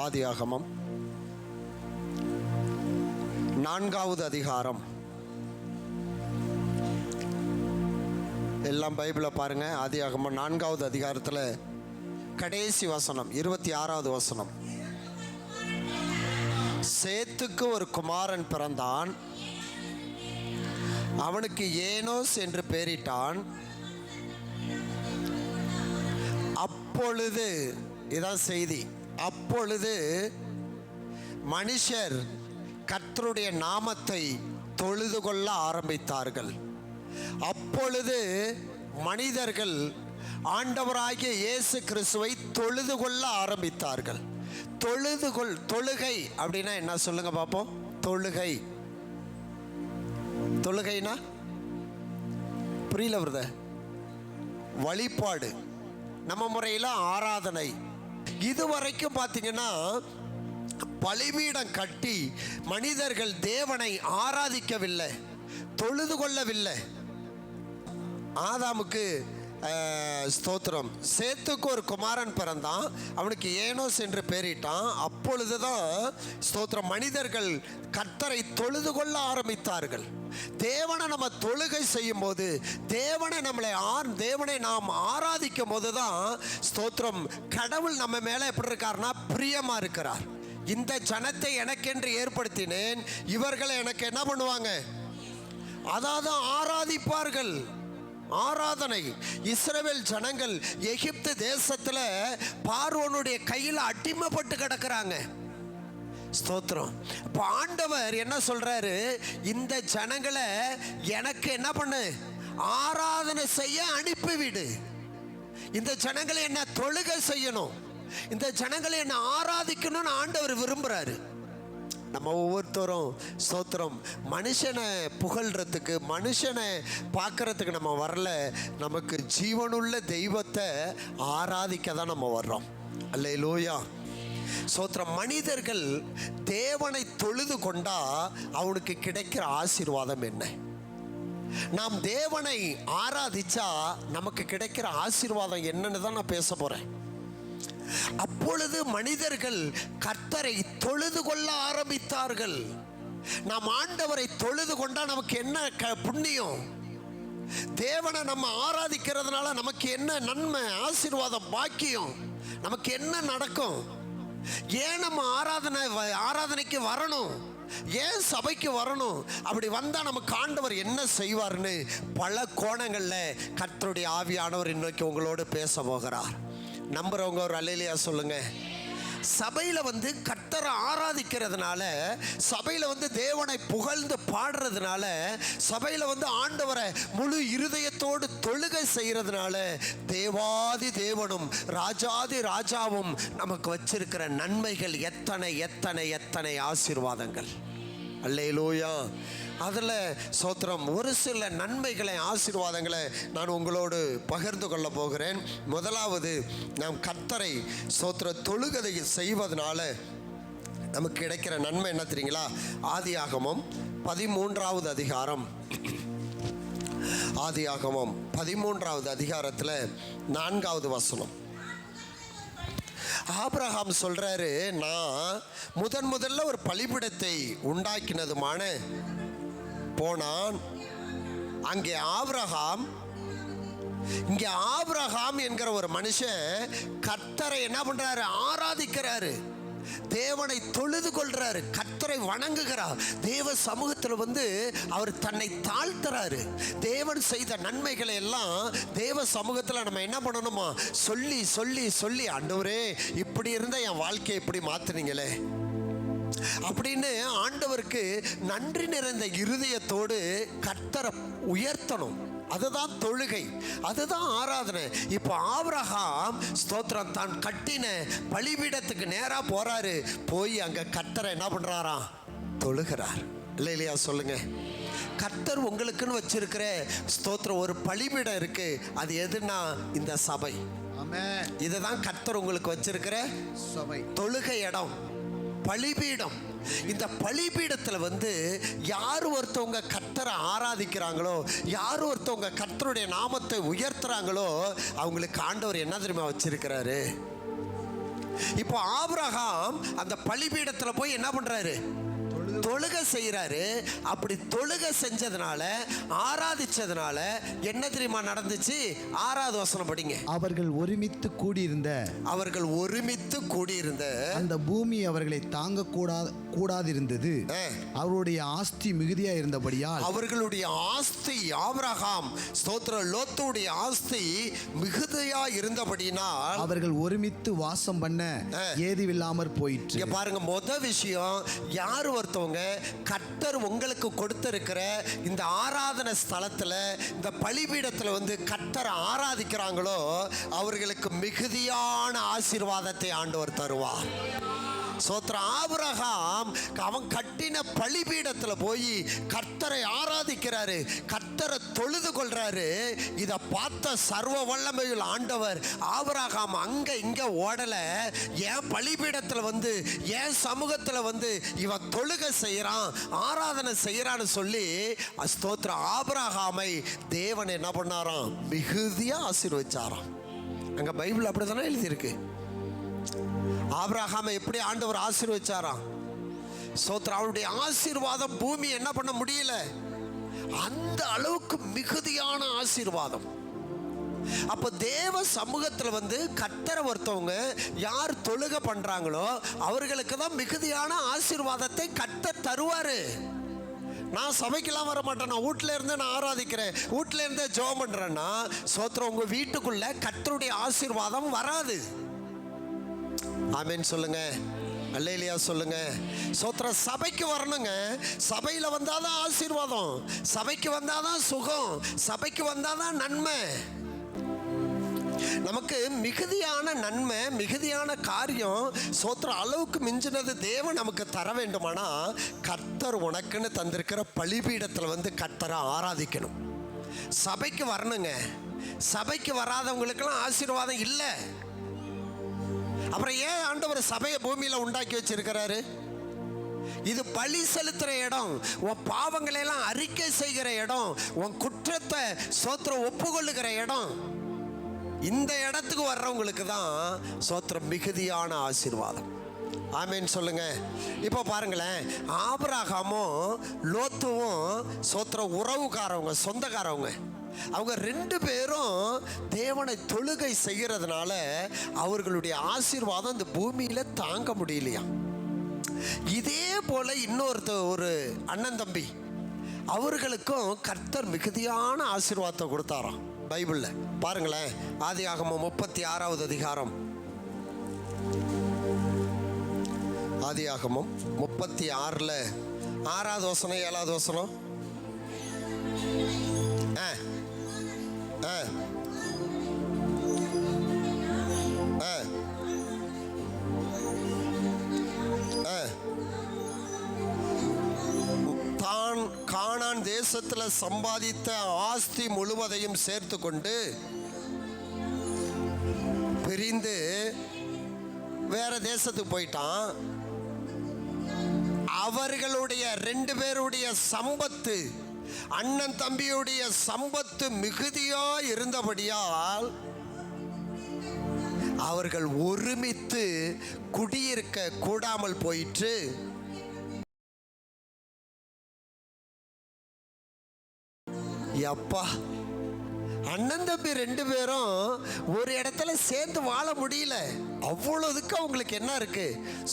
ஆதியாகமம் 4வது அதிகாரம். எல்லாம் பைபிளை பாருங்க. ஆதியாகமம் 4வது அதிகாரத்தில் கடைசி வசனம் 26வது வசனம். சேத்துக்கு ஒரு குமாரன் பிறந்தான், அவனுக்கு ஏனோஸ் என்று பெயரிட்டான். அப்பொழுது, இதான் செய்தி, அப்பொழுது மனுஷர் கர்த்தருடைய நாமத்தை தொழுது கொள்ள ஆரம்பித்தார்கள். அப்பொழுது மனிதர்கள் ஆண்டவராகிய இயேசு கிறிஸ்துவை தொழுது கொள்ள ஆரம்பித்தார்கள். தொழுகை அப்படின்னா என்ன சொல்லுங்க பார்ப்போம். தொழுகைனா புரியல வருத, வழிபாடு, நம்ம முறையில் ஆராதனை. இதுவரைக்கும் பார்த்தீங்கன்னா பலிபீடம் கட்டி மனிதர்கள் தேவனை ஆராதிக்கவில்லை, தொழுது கொள்ளவில்லை. ஆதாமுக்கு ஸ்தோத்திரம், சேத்துக்கு ஒரு குமாரன் பிறந்தான், அவனுக்கு ஏனோஸ் என்று பெயரிட்டான். அப்பொழுதுதான் ஸ்தோத்திரம் மனிதர்கள் கர்த்தரை தொழுது கொள்ள ஆரம்பித்தார்கள். தேவனை நம்ம தொழுகை செய்யும் போது, தேவனை நாம் ஆராதிக்கும் போது தான் ஸ்தோத்திரம் கடவுள் நம்ம மேலே எப்படி இருக்காருன்னா பிரியமா இருக்கிறார். இந்த ஜனத்தை எனக்கென்று ஏற்படுத்தினேன், இவர்களை எனக்கு என்ன பண்ணுவாங்க, அதாவது ஆராதிப்பார்கள். ஆராதனை. இஸ்ரவேல் ஜனங்கள் எகிப்து தேசத்தில் பார்வோனுடைய கையில் அடிமைப்பட்டு கிடக்கிறாங்க. ஸ்தோத்திரம். இப்போ ஆண்டவர் என்ன சொல்றாரு, இந்த ஜனங்களை எனக்கு என்ன பண்ணு, ஆராதனை செய்ய அனுப்பிவிடு. இந்த ஜனங்களை என்ன தொழுகை செய்யணும், இந்த ஜனங்களை என்ன ஆராதிக்கணும்னு ஆண்டவர் விரும்புறாரு. நம்ம ஒவ்வொருத்தரும் ஸ்தோத்திரம் மனுஷனை புகழ்றதுக்கு, மனுஷனை பார்க்கறதுக்கு நம்ம வரல, நமக்கு ஜீவனுள்ள தெய்வத்தை ஆராதிக்க தான் நம்ம வர்றோம். அல்லேலூயா. ஸ்தோத்திரம். மனிதர்கள் தேவனை தொழுது கொண்டா அவனுக்கு கிடைக்கிற ஆசீர்வாதம் என்ன? நாம் தேவனை ஆராதிச்சா நமக்கு கிடைக்கிற ஆசீர்வாதம் என்னன்னு தான் நான் பேச போறேன். அப்பொழுது மனிதர்கள் கர்த்தரை தொழுது கொள்ள ஆரம்பித்தார்கள். நாம் ஆண்டவரை தொழுது கொண்டா நமக்கு என்ன புண்ணியம்? தேவனை நம்ம ஆராதிக்கிறதுனால நமக்கு என்ன நன்மை, ஆசீர்வாதம், பாக்கியம், நமக்கு என்ன நடக்கும்? ஏன் நம்ம ஆராதனைக்கு வரணும்? ஏன் சபைக்கு வரணும்? அப்படி வந்தா நமக்கு ஆண்டவர் என்ன செய்வார்னு பல கோணங்களில் கர்த்தருடைய ஆவியானவர் இன்னைக்கு உங்களோடு பேச போகிறார். நம்புறவங்க ஒரு அல்லேலூயா சொல்லுங்க. சபையில் கர்த்தரை ஆராதிக்கிறதுனால, சபையில் தேவனை புகழ்ந்து பாடுறதுனால, சபையில் ஆண்டவரை முழு இருதயத்தோடு தொழுகை செய்கிறதுனால தேவாதி தேவனும் ராஜாதி ராஜாவும் நமக்கு வச்சிருக்கிற நன்மைகள் எத்தனை எத்தனை எத்தனை ஆசீர்வாதங்கள். அல்லேலூயா. அதில் ஸ்தோத்திரம் ஒரு சில நன்மைகளை, ஆசீர்வாதங்களை நான் உங்களோடு பகிர்ந்து கொள்ள போகிறேன். முதலாவது, நாம் கர்த்தரை ஸ்தோத்திர தொழுகை செய்வதனால நமக்கு கிடைக்கிற நன்மை என்ன தெரியுங்களா? ஆதியாகமம் 13வது அதிகாரம். ஆதியாகமம் 13வது அதிகாரத்தில் 4வது வசனம். ஆபிரகாம் சொல்றாரு, நான் முதல்ல ஒரு பலிபீடத்தை உண்டாக்கினதுமான போனான். இங்கே ஆபிரகாம் என்கிற ஒரு மனுஷன் கர்த்தரை என்ன பண்றாரு, ஆராதிக்கிறாரு, தேவனை தொழுது கொள்றாரு, கர்த்தரை வணங்குகிறார். தேவ சமூகத்தில் அவர் தன்னை தாழ்த்துறாரு. தேவன் செய்த நன்மைகளை எல்லாம் தேவ சமூகத்தில் நம்ம என்ன பண்ணணுமா, சொல்லி சொல்லி சொல்லி, ஆண்டவரே இப்படி இருந்த என் வாழ்க்கையை இப்படி மாத்துனீங்களே அப்படின்னு ஆண்டவருக்கு நன்றி நிறைந்த இருதயத்தோடு கர்த்தரை உயர்த்தணும். அதுதான் தொழுகை, அதுதான் ஆராதனை. இப்போ ஆபிரகாம் ஸ்தோத்திரம் தான் கட்டின பலிபீடத்துக்கு நேராக போறாரு. போய் அங்கே கர்த்தரை என்ன பண்றாராம், தொழுகிறார். இல்லையா சொல்லுங்க. கர்த்தர் உங்களுக்குன்னு வச்சிருக்கிற ஸ்தோத்திரம் ஒரு பலிபீடம் இருக்கு. அது எதுனா இந்த சபை. இதுதான் கர்த்தர் உங்களுக்கு வச்சிருக்கிற சபை, தொழுகை இடம், பலிபீடம். இந்த பலிபீடத்தில் யார் ஒருத்தவங்க கர்த்தரை ஆராதிக்கிறாங்களோ, யார் ஒருத்தவங்க கர்த்தருடைய நாமத்தை உயர்த்துறாங்களோ, அவங்களுக்கு ஆண்டவர் என்ன தெரியுமா வச்சிருக்கிறாரு? இப்போ ஆபிரகாம் அந்த பலிபீடத்துல போய் என்ன பண்றாரு? தொழுகை செய்யறாரு. அப்படி தொழுகை செஞ்சதுனால, ஆராதிச்சதுனால என்ன தெரியுமா நடந்துச்சு? 6வது வசனம் படிங்க. அவர்கள் ஒருமித்து கூடியிருந்த அந்த பூமி அவர்களை தாங்க கூடாதிருந்தது. அவருடைய ஆஸ்தி மிகுதியா இருந்தபடியால், அவர்களுடைய ஆஸ்தி, ஆபிரகாம் ஸ்தோத்திரம், லோத்துடைய ஆஸ்தி மிகுதியா இருந்தபடியினால் அவர்கள் ஒருமித்து வாசம் பண்ண ஏதுவில்லாமற் போயிற்று. பாருங்க, முதல் விஷயம், யார் ஒருத்தவங்க கர்த்தர் உங்களுக்கு கொடுத்திருக்கிற இந்த ஆராதனை ஸ்தலத்துல, இந்த பலிபீடத்துல வந்து கர்த்தரை ஆராதிக்கிறாங்களோ அவர்களுக்கு மிகுதியான ஆசீர்வாதத்தை ஆண்டவர் தருவார். சோத்ரம். ஆபிரகாம் அவன் கட்டின பலிபீடத்துல போய் கர்த்தரை ஆராதிக்கிறாரு, கர்த்தரை தொழுது கொள்றாரு. இதை பார்த்த சர்வ வல்லமையுள்ள ஆண்டவர் ஆபிரகாம் அங்க இங்க ஓடல, ஏன் பலிபீடத்துல வந்து ஏன் சமூகத்துல வந்து இவன் தொழுகை செய்யறான், ஆராதனை செய்யறான்னு சொல்லி ஸ்தோத்திரம், ஆபிரகாமை தேவன் என்ன பண்ணாராம்? மிகுதியா ஆசீர்வதிச்சாராம். அங்க பைபிள் அப்படித்தானே எழுதியிருக்கு. ஆபிரகாமை எப்படி ஆண்டவர் ஆசீர்வதிச்சாராம்? ஸ்தோத்திரம். அவருடைய ஆசீர்வாதம் பூமி என்ன பண்ண முடியல, அந்த அளவுக்கு மிகுதியான ஆசீர்வாதம். அப்ப தேவ சமூகத்துல வந்து கர்த்தரை ஒருத்தவங்க யார் தொழுகை பண்றாங்களோ அவர்களுக்கு தான் மிகுதியான ஆசீர்வாதத்தை கர்த்தர் தருவாரு. நான் சபைக்கெல்லாம் வர மாட்டேன், நான் வீட்டில இருந்து நான் ஆராதிக்கிறேன், வீட்டில இருந்து ஜெபம் பண்றேன்னா ஸ்தோத்திரம், உங்க வீட்டுக்குள்ள கர்த்தருடைய ஆசீர்வாதம் வராது. ஆமென் சொல்லுங்க, அல்லேலூயா சொல்லுங்க. ஸ்தோத்திரம். சபைக்கு வரணுங்க, சபையில வந்தாதான் ஆசீர்வாதம், சபைக்கு வந்தாதான் சுகம், சபைக்கு வந்தாதான் நன்மை. நமக்கு மிகுதியான நன்மை, மிகுதியான காரியம், சோத்திர அளவுக்கு மிஞ்சினது தேவன் நமக்கு தர வேண்டுமானா கர்த்தர் உனக்குன்னு தந்திருக்கிற பலிபீடத்தில் வந்து கர்த்தரை ஆராதிக்கணும். சபைக்கு வரணுங்க. சபைக்கு வராதவங்களுக்கெல்லாம் ஆசீர்வாதம் இல்லை. அப்புறம் ஏன் ஆண்டவர் சபையை பூமியில உண்டாக்கி வச்சிருக்கிறாரு? இது பலி செலுத்துற இடம், உன் பாவங்களை எல்லாம் அறிக்கை செய்கிற இடம், உன் குற்றத்தை சோத்திரம் ஒப்புக்கொள்ளுகிற இடம். இந்த இடத்துக்கு வர்றவங்களுக்கு தான் சோத்திரம் மிகுதியான ஆசீர்வாதம். ஆமேன் சொல்லுங்க. இப்போ பாருங்களேன், ஆபிரகாமும் லோத்துவும் சோத்திரம் உறவுக்காரவங்க, சொந்தக்காரவங்க. அவங்க 2 பேரும் தேவனை தொழுகை செய்கிறதுனால அவர்களுடைய ஆசீர்வாதம் இந்த பூமியில தாங்க முடியலையா. இதே போல ஒரு அண்ணன் தம்பி, அவர்களுக்கும் கர்த்தர் மிகுதியான ஆசீர்வாதத்தை கொடுத்தாராம். பைபிள்ல பாருங்களேன், ஆதியாகமம் 36வது அதிகாரம், ஆதியாகமம் 36ல் 6வது வசனம் 7வது வசனம். தான் கானான் தேசத்தில் சம்பாதித்த ஆஸ்தி முழுவதையும் சேர்த்து கொண்டு பிரிந்து வேற தேசத்துக்கு போயிட்டான். அவர்களுடைய 2 பேருடைய சம்பத்து, அண்ணன் தம்பியுடைய சம்பத்து மிகுதியா இருந்தபடியால் அவர்கள் ஒருமித்து குடியிருக்க கூடாமல் போயிற்று. அப்பா, அண்ணன் தம்பி 2 பேரும் ஒரு இடத்துல சேர்ந்து வாழ முடியல. அவ்வளவுக்கு அவங்களுக்கு என்ன இருக்கு?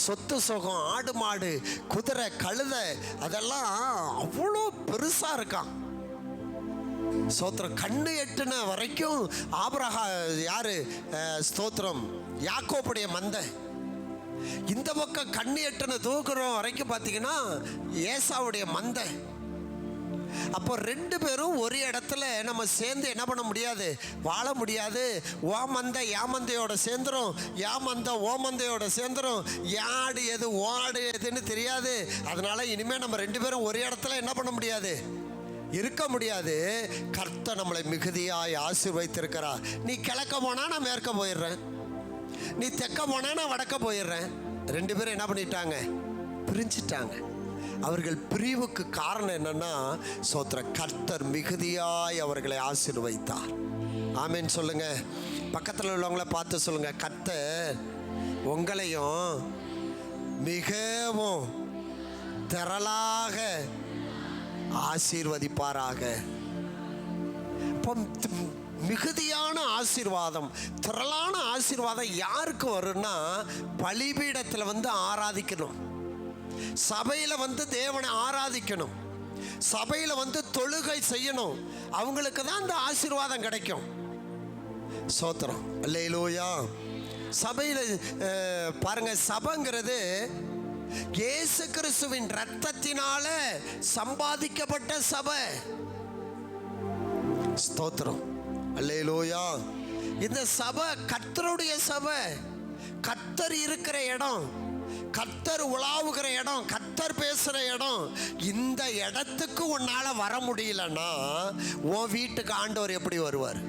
சொத்து சுகம், ஆடு மாடு, குதிரை, கழுதை, அதெல்லாம் அவ்வளோ பெருசா இருக்கான். ஸ்தோத்திரம். கண்ணு எட்டுன வரைக்கும் யாரு? ஸ்தோத்திரம், யாக்கோபுடைய மந்தை. இந்த பக்கம் கண்ணு எட்டுன தூக்குறோம் வரைக்கும் பார்த்தீங்கன்னா ஏசாவுடைய மந்தை. அப்போ 2 பேரும் ஒரு இடத்துல நம்ம சேர்ந்து என்ன பண்ண முடியாது, வாழ முடியாது. ஓ மந்தை யா மந்தையோட சேர்ந்துரும், யா மந்தை ஓ மந்தையோட சேர்ந்துரும், யாடு எது ஓடு எதுன்னு தெரியாது. அதனால இனிமேல் நம்ம 2 பேரும் ஒரு இடத்துல என்ன பண்ண முடியாது, இருக்க முடியாது. கர்த்தர் நம்மளை மிகுதியாய் ஆசீர்வதித்திருக்கிறார். நீ கிழக்க போனா நான் மேற்க போயிடுறேன், நீ தெற்க போனா நான் வடக்க போயிடுறேன். 2 பேரும் என்ன பண்ணிட்டாங்க, பிரிஞ்சிட்டாங்க. அவர்கள் பிரிவுக்கு காரணம் என்னன்னா சோத்திர கர்த்தர் மிகுதியாய் அவர்களை ஆசீர்வதித்தார். ஆமேன் சொல்லுங்க. பக்கத்தில் உள்ளவங்கள பார்த்து சொல்லுங்க, கர்த்தர் உங்களையும் மிகவும் திரளாக ஆசீர்வதிப்பாராக. இப்போ மிகுதியான ஆசீர்வாதம், திரளான ஆசீர்வாதம் யாருக்கு வரும்னா, பலிபீடத்தில் வந்து ஆராதிக்கணும், சபையில் வந்து தேவனை ஆராதிக்கணும், சபையில் வந்து தொழுகை செய்யணும், அவங்களுக்கு தான் இந்த ஆசீர்வாதம் கிடைக்கும். சோத்திரம், அல்லேலூயா. சபையில் பாருங்க, சபைங்கிறது இயேசு கிறிஸ்துவின் இரத்தத்தினால சம்பாதிக்கப்பட்ட சபை. ஸ்தோத்திரம், அல்லேலூயா. இந்த சபை கர்த்தருடைய சபை, கர்த்தர் இருக்கிற இடம், கர்த்தர் உலாவுகிற இடம், கர்த்தர் பேசுகிற இடம். இந்த இடத்துக்கு உன்னால வர முடியலன்னா உன் வீட்டுக்கு ஆண்டவர் எப்படி வருவார்?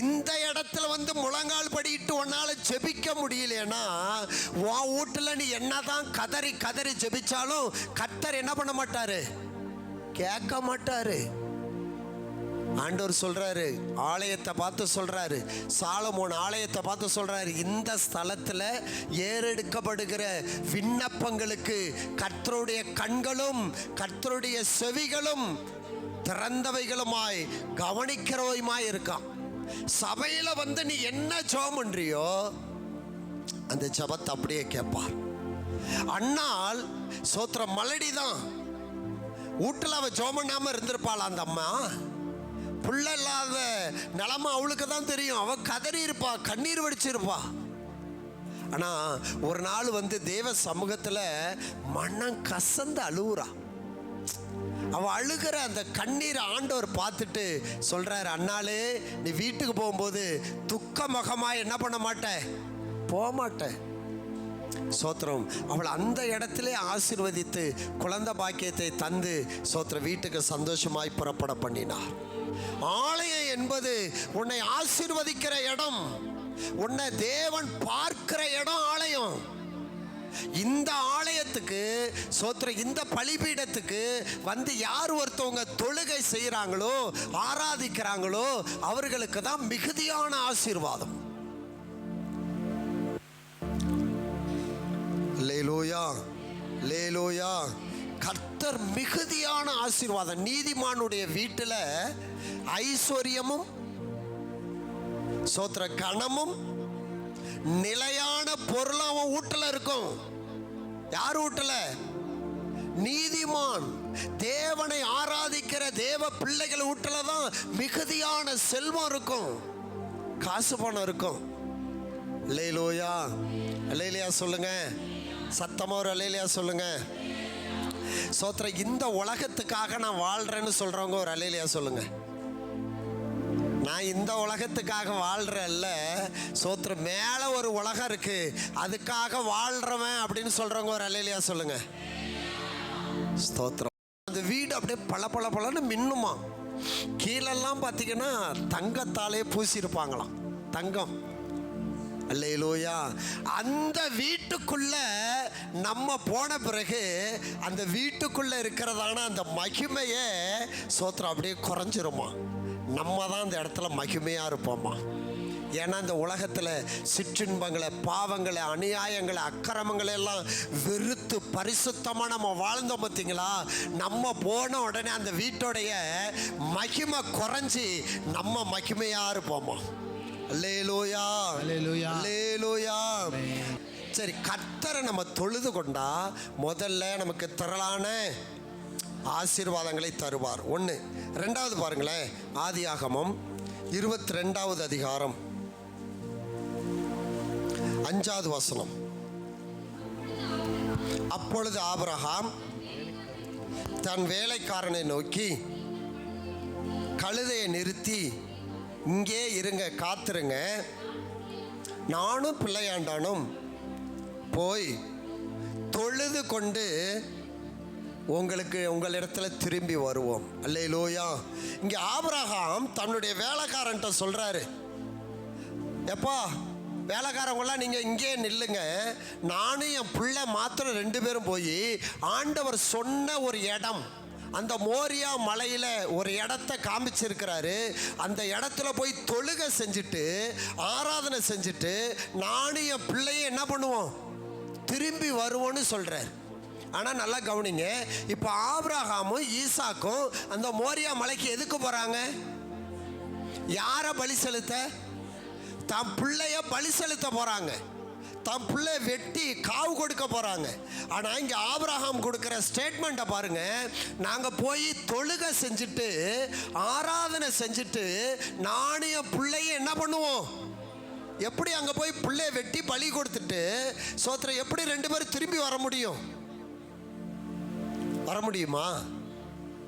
இந்த இடத்துல வந்து முழங்கால் படிட்டு உன்னால ஜெபிக்க முடியலன்னா உன் வீட்டுல நீ என்னதான் கதறி கதறி ஜெபிச்சாலும் கர்த்தர் என்ன பண்ண மாட்டாரு? கேட்க மாட்டாரு. ஆண்டவர் சொல்றாரு, ஆலயத்தை பார்த்து சொல்றாரு, சாலமோன் ஆலயத்தை பார்த்து சொல்றாரு, இந்த ஸ்தலத்துல ஏறெடுக்கப்படுகிற விண்ணப்பங்களுக்கு கர்த்தருடைய கண்களும் கர்த்தருடைய செவிகளும் திறந்தவைகளுமாய் கவனிக்கிறவையுமாய் இருக்கான். சபையில வந்து நீ என்ன ஜெபம் பண்றியோ அந்த ஜெபத்தை அப்படியே கேட்பார். அண்ணால் சோத்திரம் மலடி தான் வீட்டில் அவ ஜெபம் பண்ணாம இருந்திருப்பாள். அந்த அம்மா புள்ள இல்லாத நிலமை அவளுக்கு தான் தெரியும். அவ கதறி இருப்பா, கண்ணீர் வடிச்சிருப்பா. ஆனா ஒரு நாள் வந்து தேவ சமூகத்துல மனம் கசந்து அழுவுறா. அவ அழுகிற அந்த கண்ணீர் ஆண்டவர் பார்த்துட்டு சொல்றாரு, அண்ணாலே நீ வீட்டுக்கு போகும்போது துக்க முகமா என்ன பண்ண மாட்ட, போக மாட்ட. சோத்திரம், அவள் அந்த இடத்திலே ஆசீர்வதித்து குழந்தை பாக்கியத்தை தந்து சோத்திர வீட்டுக்கு சந்தோஷமாய் புறப்பட பண்ணினார். ஆலயம் என்பது உன்னை ஆசீர்வதிக்கிற இடம், உன்னை தேவன் பார்க்கிற இடம் ஆலயம். இந்த ஆலயத்துக்கு சோத்திர, இந்த பலிபீடத்துக்கு வந்து யார் ஒருத்தவங்க தொழுகை செய்கிறாங்களோ ஆராதிக்கிறாங்களோ அவர்களுக்கு தான் மிகுதியான ஆசீர்வாதம். லேலூயா, லேலூயா. கர்த்தர் மிகுதியான ஆசீர்வாதம். நீதிமானுடைய வீட்டில் ஐஸ்வர்யமும் சோத்திர கணமும் நிலையான பொருளும் அவன் வீட்டில் இருக்கும். யார் வீட்டில்? நீதிமான் தேவனை ஆராதிக்கிற தேவ பிள்ளைகள் வீட்டில் தான் மிகுதியான செல்வம் இருக்கும், காசு பணம் இருக்கும். அல்லேலூயா, அல்லேலூயா சொல்லுங்க, சத்தமா ஒரு அல்லேலூயா சொல்லுங்க. சோத்திர, இந்த உலகத்துக்காக நான் வாழ்றேன்னு சொல்றவங்க ஒரு அல்லேலூயா சொல்லுங்க. நான் இந்த உலகத்துக்காக வாழ்றேன்ல, சோத்திர, மேல ஒரு உலகம் இருக்கு அதுக்காக வாழ்றவன் அப்படின்னு சொல்றவங்க ஒரு அல்லேலூயா சொல்லுங்க. ஸ்தோத்திரம். அந்த வீடு அப்படியே பல பல பலன்னு மின்னுமா. கீழெல்லாம் பார்த்தீங்கன்னா தங்கத்தாலே பூசியிருப்பாங்களாம், தங்கம். அல்லேலூயா. அந்த வீட்டுக்குள்ள நம்ம போன பிறகு அந்த வீட்டுக்குள்ள இருக்கிறதான அந்த மகிமையே சோத்திரம் அப்படியே குறைஞ்சிருமா. நம்ம தான் அந்த இடத்துல மகிமையாக இருப்போமா. ஏன்னா இந்த உலகத்தில் சிற்றின்பங்களை, பாவங்களை, அநியாயங்களை, அக்கிரமங்களை எல்லாம் வெறுத்து பரிசுத்தமாக நம்ம வாழ்ந்தோம் பார்த்தீங்களா. நம்ம போன உடனே அந்த வீட்டோடைய மகிமை குறைஞ்சி நம்ம மகிமையாக இருப்போமா. அல்லேலூயா, அல்லேலூயா, அல்லேலூயா. சரி, கர்த்தரை நம்ம தொழுது கொண்டா முதல்ல நமக்கு திரளான ஆசீர்வாதங்களை தருவார். ஒன்று. ரெண்டாவது பாருங்களேன், ஆதியாகமம் 22வது அதிகாரம் 5வது வசனம். அப்பொழுது ஆபிரகாம் தன் வேலைக்காரனை நோக்கி, கழுதையை நிறுத்தி இங்கே இருங்க, காத்துருங்க, நானும் பிள்ளையாண்டானும் போய் தொழுது கொண்டு உங்களிடத்துல திரும்பி வருவோம். அல்லேலூயா. இங்கே ஆபிரகாம் தன்னுடைய வேலைக்காரன்ட்ட சொல்றாரு, எப்பா வேலைக்காரங்களாம் நீங்கள் இங்கே நில்லுங்க, நானும் என் பிள்ளை மாத்திரம் 2 பேரும் போய் ஆண்டவர் சொன்ன ஒரு இடம், அந்த மோரியா மலையில் ஒரு இடத்த காமிச்சிருக்கிறாரு. அந்த இடத்துல போய் தொழுகை செஞ்சுட்டு ஆராதனை செஞ்சுட்டு நானும் என் பிள்ளையும் என்ன பண்ணுவோம், திரும்பி வருவோன்னு சொல்கிறார். ஆனால் நல்லா கவனிங்க, இப்போ ஆபிரகாமும் ஈசாக்கும் அந்த மோரியா மலைக்கு எதுக்கு போகிறாங்க? யாரை பலி செலுத்த? தம் பிள்ளைய பலி செலுத்த போகிறாங்க. தம் பிள்ளை வெட்டி காவு கொடுக்க போகிறாங்க. ஆனால் இங்கே ஆபிரகாம் கொடுக்குற ஸ்டேட்மெண்ட்டை பாருங்க, நாங்கள் போய் தொழுகை செஞ்சுட்டு ஆராதனை செஞ்சுட்டு நானும் என் பிள்ளைய என்ன பண்ணுவோம்? எப்படி அங்கே போய் பிள்ளைய வெட்டி பலி கொடுத்துட்டு சோத்திரம் எப்படி 2 பேரும் திரும்பி வர முடியும்? வர முடியுமா?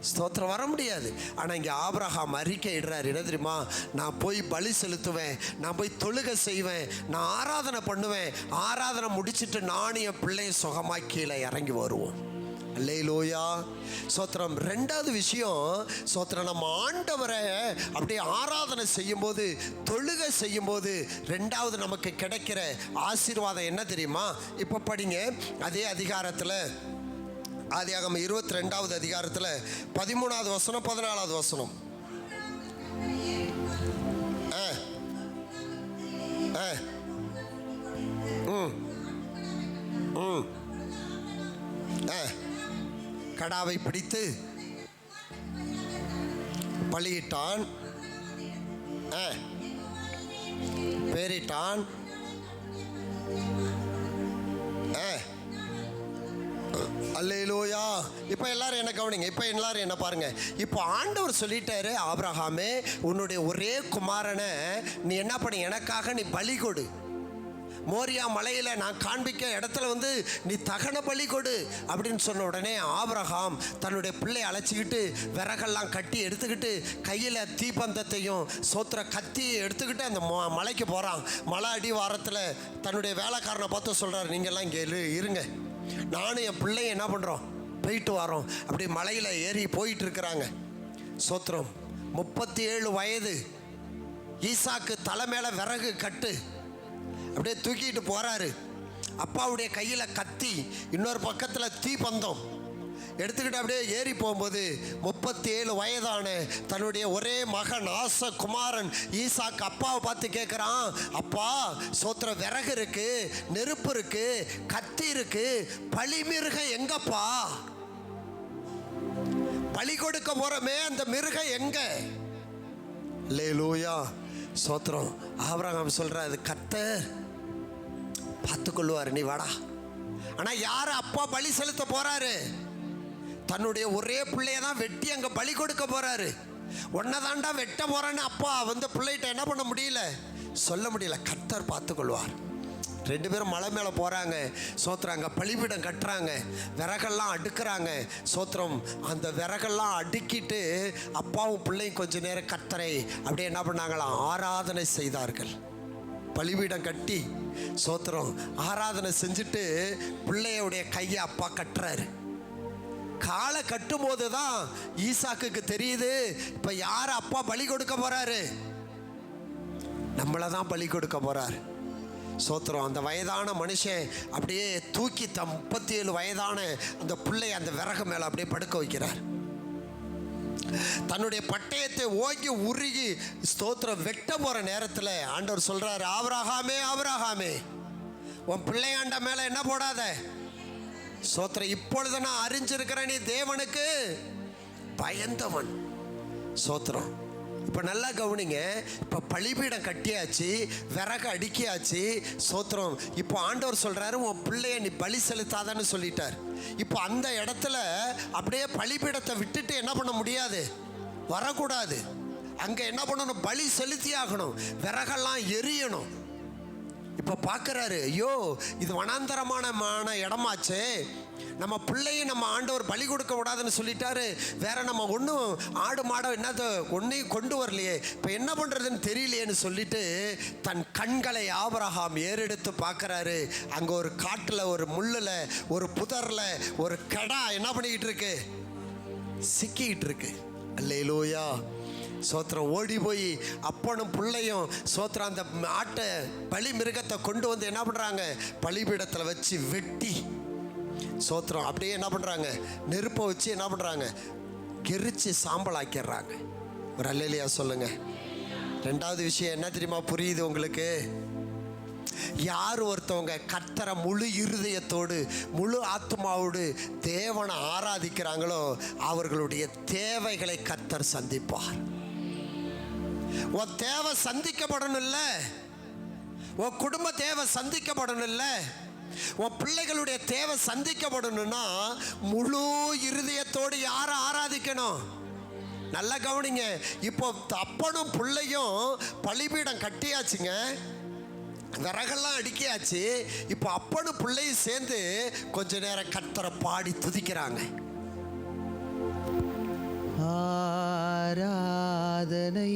ஸ்தோத்திரம், வர முடியாது. ஆனால் இங்கே ஆபிரகாம் அறிக்கை இடுறார், என்ன தெரியுமா? நான் போய் பலி செலுத்துவேன், நான் போய் தொழுகை செய்வேன், நான் ஆராதனை பண்ணுவேன், ஆராதனை முடிச்சுட்டு நானும் என் பிள்ளையும் சுகமாக கீழே இறங்கி வருவோம். அல்லேலூயா. சோத்திரம். 2வது விஷயம், சோத்திரம், நம்ம ஆண்டவரை அப்படியே ஆராதனை செய்யும்போது தொழுகை செய்யும்போது 2வது நமக்கு கிடைக்கிற ஆசீர்வாதம் என்ன தெரியுமா? இப்போ படிங்க அதே அதிகாரத்தில், ஆதியாகமம் 22வது அதிகாரத்தில் 13வது வசனம் 14வது வசனம். கடாவை பிடித்து பலியிட்டான், பேரிட்டான். அல்லேலூயா. இப்போ எல்லாரும் என்ன கவனிங்க, இப்போ எல்லாரும் என்ன பாருங்க. இப்போ ஆண்டவர் சொல்லிட்டாரு, ஆபிரகாமே உன்னுடைய ஒரே குமாரனை நீ என்ன பண்ணி எனக்காக நீ பலி கொடு. மோரியா மலையில் நான் காண்பிக்க இடத்துல வந்து நீ தகன பலி கொடு அப்படின்னு சொன்ன உடனே ஆபிரகாம் தன்னுடைய பிள்ளை அழைச்சிக்கிட்டு விறகெல்லாம் கட்டி எடுத்துக்கிட்டு கையில் தீபந்தத்தையும் சோத்திர கத்தியை எடுத்துக்கிட்டு அந்த மலைக்கு போகிறான். மலை அடி வாரத்தில் தன்னுடைய வேலைக்காரனை பார்த்து சொல்கிறார், நீங்கள்லாம் இங்கே இருங்க, நானும் என் பிள்ளையும் என்ன பண்ணுறோம், போயிட்டு வரோம். அப்படி மலையில் ஏறி போயிட்டு இருக்கிறாங்க. சோத்திரம். 37 வயது ஈசாக்கு தலை மேலே விறகு கட்டு அப்படியே தூக்கிட்டு போகிறாரு. அப்பாவுடைய கையில் கத்தி, இன்னொரு பக்கத்தில் தீப்பந்தம் எடுத்துக்கிட்டு அப்படியே ஏறி போகும்போது 37 வயதான தன்னுடைய ஒரே மகன் ஆச குமாரன் ஈசாக்கு அப்பாவை பார்த்து கேட்குறான், அப்பா சோத்திர விறகு இருக்கு, நெருப்பு இருக்கு, கத்தி இருக்கு, பலி மிருகம் எங்கப்பா? பலி கொடுக்க போறமே அந்த மிருகம் எங்க? அல்லேலூயா. சோத்திரம். ஆபிரகாம் சொல்ற, அது கர்த்தர் பார்த்துக்கொள்வார், நீ வாடா. ஆனா யாரு அப்பா பலி செலுத்த போறாரு? தன்னுடைய ஒரே பிள்ளைய தான் வெட்டி அங்கே பலி கொடுக்க போறாரு. ஒன்னதாண்டா வெட்ட போறேன்னு அப்பா வந்து பிள்ளைகிட்ட என்ன பண்ண முடியல, சொல்ல முடியல. கர்த்தர் பார்த்துக்கொள்வார். 2 பேரும் மலை மேலே போகிறாங்க. சோத்திரம். அங்கே பலிபீடம் கட்டுறாங்க, விறகெல்லாம் அடுக்கிறாங்க. சோத்திரம். அந்த விறகெல்லாம் அடுக்கிட்டு அப்பாவும் பிள்ளையும் கொஞ்ச நேரம் கர்த்தரை அப்படியே என்ன பண்ணாங்களாம், ஆராதனை செய்தார்கள். பலிபீடம் கட்டி சோத்திரம் ஆராதனை செஞ்சுட்டு பிள்ளையோடைய கையை அப்பா கட்டுறாரு. காலை கட்டும் போது தான் ஈசாக்குக்கு தெரியுது, இப்போ யார் அப்பா பலி கொடுக்க போறாரு? நம்மளை தான் பலி கொடுக்க போறாரு. சோத்திரம். அந்த வயதான மனுஷன் அப்படியே தூக்கி 37 வயதான அந்த பிள்ளை அந்த விறகு மேலே அப்படியே படுக்க வைக்கிறார். தன்னுடைய பட்டயத்தை ஓங்கி உருகி ஸ்தோத்திரம் வெட்ட போற நேரத்தில் ஆண்டவர் சொல்றாரு, ஆபிரகாமே ஆபிரகாமே உன் பிள்ளையாண்ட மேலே என்ன போடாத. சோத்திரம். இப்பொழுது நான் அறிஞ்சிருக்கிறேன், நீ தேவனுக்கு பயந்தவன். சோத்திரம். இப்போ நல்லா கவனிங்க, இப்போ பலிபீடம் கட்டியாச்சு, விறகு அடுக்கியாச்சு. சோத்திரம். இப்போ ஆண்டவர் சொல்றாரு, உன் பிள்ளைய நீ பலி செலுத்தாதன்னு சொல்லிட்டார். இப்போ அந்த இடத்துல அப்படியே பலிபீடத்தை விட்டுட்டு என்ன பண்ண முடியாது, வரக்கூடாது. அங்கே என்ன பண்ணணும், பலி செலுத்தி ஆகணும், விறகெல்லாம் எரியணும். இப்போ பார்க்குறாரு, ஐயோ இது வனாந்தரமான இடமாச்சே, நம்ம பிள்ளையும் நம்ம ஆண்டவர் பலி கொடுக்க விடாதுன்னு சொல்லிட்டாரு. வேற நம்ம ஒன்றும் ஆடு மாடை என்னது ஒன்றையும் கொண்டு வரலையே, இப்போ என்ன பண்ணுறதுன்னு தெரியலையேன்னு சொல்லிட்டு தன் கண்களை ஆபிரகாம் ஏறெடுத்து பார்க்குறாரு. அங்கே ஒரு காட்டில், ஒரு முள்ளில், ஒரு புதரில் ஒரு கடா என்ன பண்ணிக்கிட்டு இருக்கு, சிக்கிக்கிட்டு இருக்கு. அல்லேலூயா. சோத்திரம். ஓடி போய் அப்பனும் பிள்ளையும் சோத்திரம் அந்த ஆட்டை பலி மிருகத்தை கொண்டு வந்து என்ன பண்ணுறாங்க, பலிபீடத்தில் வச்சு வெட்டி சோத்திரம் அப்படியே என்ன பண்ணுறாங்க, நெருப்பை வச்சு என்ன பண்ணுறாங்க, எரிச்சு சாம்பலாக்கிடுறாங்க. ஒரு அல்லேலூயா சொல்லுங்க. ரெண்டாவது விஷயம் என்ன தெரியுமா புரியுது உங்களுக்கு? யார் ஒருத்தவங்க கர்த்தரை முழு இருதயத்தோடு முழு ஆத்மாவோடு தேவனை ஆராதிக்கிறாங்களோ அவர்களுடைய தேவைகளை கர்த்தர் சந்திப்பார். உன் தேவை சந்திக்கப்படணும் இல்ல, உன் குடும்ப தேவை சந்திக்கப்படணும் இல்ல, உன் பிள்ளைகளுடைய தேவை சந்திக்கப்படணும்னா முழு இருதயத்தோடு யாரை ஆராதிக்கணும்? நல்லா கவனிங்க. இப்போ அப்பனும் பிள்ளையும் பலிபீடம் கட்டியாச்சுங்க, விறகெல்லாம் அடுக்கியாச்சு. இப்போ அப்பனும் பிள்ளையும் சேர்ந்து கொஞ்ச நேரம் கர்த்தரை பாடி துதிக்கிறாங்க. ஆராதனை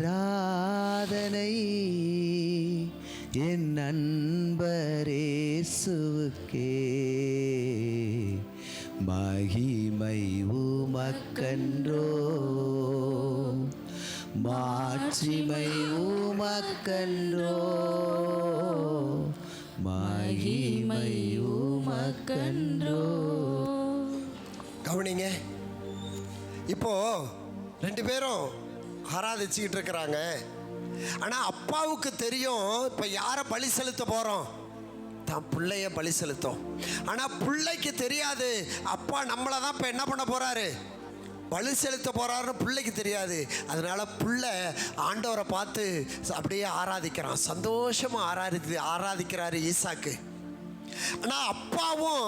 ஆராதனை என் நண்பரேசுவுக்கே, மகிமை உமக்கன்றோ, மாட்சிமை உமக்கன்றோ, மகிமை உமக்கன்றோ. கவனிங்க. இப்போ ரெண்டு பேரும் ஆராதிச்சுக்கிட்டு இருக்கிறாங்க. ஆனால் அப்பாவுக்கு தெரியும் இப்போ யாரை பலி செலுத்த போகிறோம், தான் பிள்ளைய பலி செலுத்தோம். ஆனால் பிள்ளைக்கு தெரியாது அப்பா நம்மளை தான் இப்போ என்ன பண்ண போகிறாரு, பலி செலுத்த போகிறாருன்னு பிள்ளைக்கு தெரியாது. அதனால பிள்ளை ஆண்டவரை பார்த்து அப்படியே ஆராதிக்கிறான், சந்தோஷமாக ஆராதிக்கிறாரு ஈசாக்கு. ஆனால் அப்பாவும்